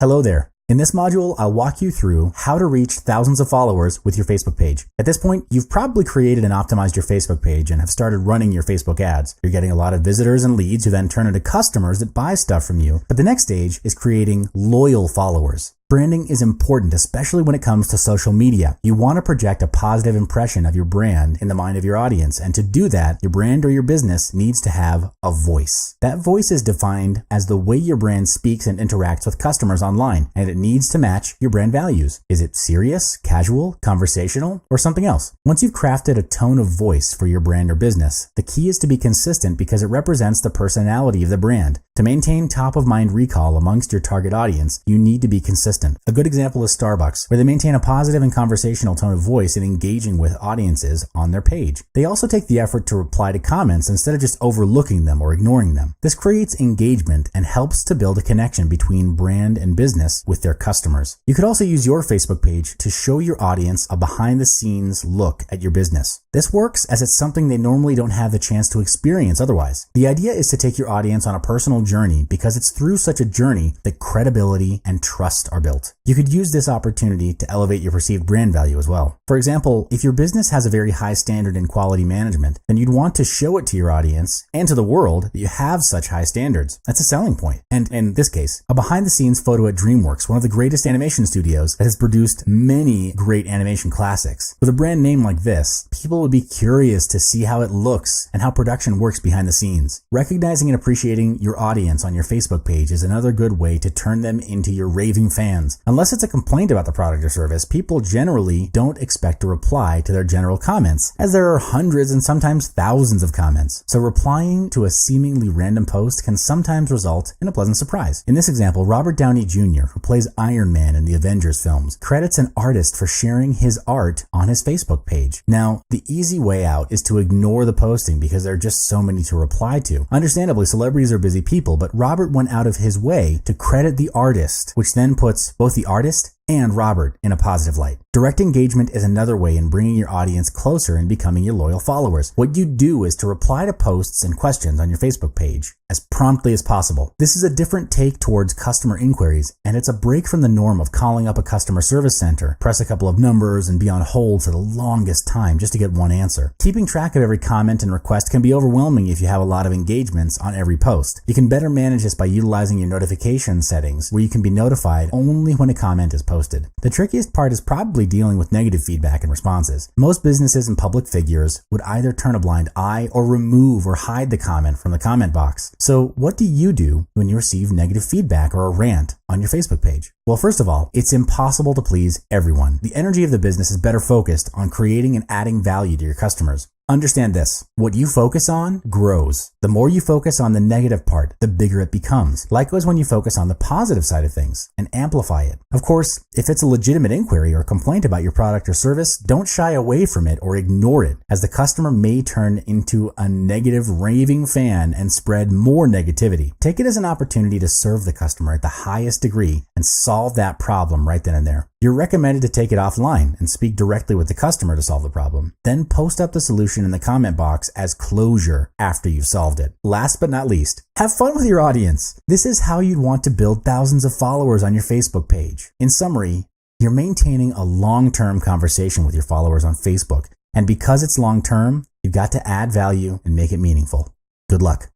Hello there. In this module, I'll walk you through how to reach thousands of followers with your Facebook page. At this point, you've probably created and optimized your Facebook page and have started running your Facebook ads. You're getting a lot of visitors and leads who then turn into customers that buy stuff from you. But the next stage is creating loyal followers. Branding is important, especially when it comes to social media. You want to project a positive impression of your brand in the mind of your audience. And to do that, your brand or your business needs to have a voice. That voice is defined as the way your brand speaks and interacts with customers online, and it needs to match your brand values. Is it serious, casual, conversational, or something else? Once you've crafted a tone of voice for your brand or business, the key is to be consistent because it represents the personality of the brand. To maintain top-of-mind recall amongst your target audience, you need to be consistent. A good example is Starbucks, where they maintain a positive and conversational tone of voice in engaging with audiences on their page. They also take the effort to reply to comments instead of just overlooking them or ignoring them. This creates engagement and helps to build a connection between brand and business with their customers. You could also use your Facebook page to show your audience a behind-the-scenes look at your business. This works as it's something they normally don't have the chance to experience otherwise. The idea is to take your audience on a personal journey because it's through such a journey that credibility and trust are built. You could use this opportunity to elevate your perceived brand value as well. For example, if your business has a very high standard in quality management, then you'd want to show it to your audience and to the world that you have such high standards. That's a selling point. And in this case, a behind-the-scenes photo at DreamWorks, one of the greatest animation studios that has produced many great animation classics. With a brand name like this, people would be curious to see how it looks and how production works behind the scenes. Recognizing and appreciating your audience on your Facebook page is another good way to turn them into your raving fans. Unless it's a complaint about the product or service, people generally don't expect to reply to their general comments, as there are hundreds and sometimes thousands of comments. So replying to a seemingly random post can sometimes result in a pleasant surprise. In this example, Robert Downey Jr., who plays Iron Man in the Avengers films, credits an artist for sharing his art on his Facebook page. Now, the easy way out is to ignore the posting because there are just so many to reply to. Understandably, celebrities are busy people, but Robert went out of his way to credit the artist, which then puts both the artist and Robert in a positive light. Direct engagement is another way in bringing your audience closer and becoming your loyal followers. What you do is to reply to posts and questions on your Facebook page as promptly as possible. This is a different take towards customer inquiries, and it's a break from the norm of calling up a customer service center, press a couple of numbers, and be on hold for the longest time just to get one answer. Keeping track of every comment and request can be overwhelming if you have a lot of engagements on every post. You can better manage this by utilizing your notification settings, where you can be notified only when a comment is posted. The trickiest part is probably dealing with negative feedback and responses. Most businesses and public figures would either turn a blind eye or remove or hide the comment from the comment box. So what do you do when you receive negative feedback or a rant on your Facebook page? Well, first of all, it's impossible to please everyone. The energy of the business is better focused on creating and adding value to your customers. Understand this, what you focus on grows. The more you focus on the negative part, the bigger it becomes. Likewise when you focus on the positive side of things and amplify it. Of course, if it's a legitimate inquiry or complaint about your product or service, don't shy away from it or ignore it, as the customer may turn into a negative raving fan and spread more negativity. Take it as an opportunity to serve the customer at the highest degree and solve that problem right then and there. You're recommended to take it offline and speak directly with the customer to solve the problem. Then post up the solution in the comment box as closure after you've solved it. Last but not least, have fun with your audience. This is how you'd want to build thousands of followers on your Facebook page. In summary, you're maintaining a long-term conversation with your followers on Facebook. And because it's long-term, you've got to add value and make it meaningful. Good luck.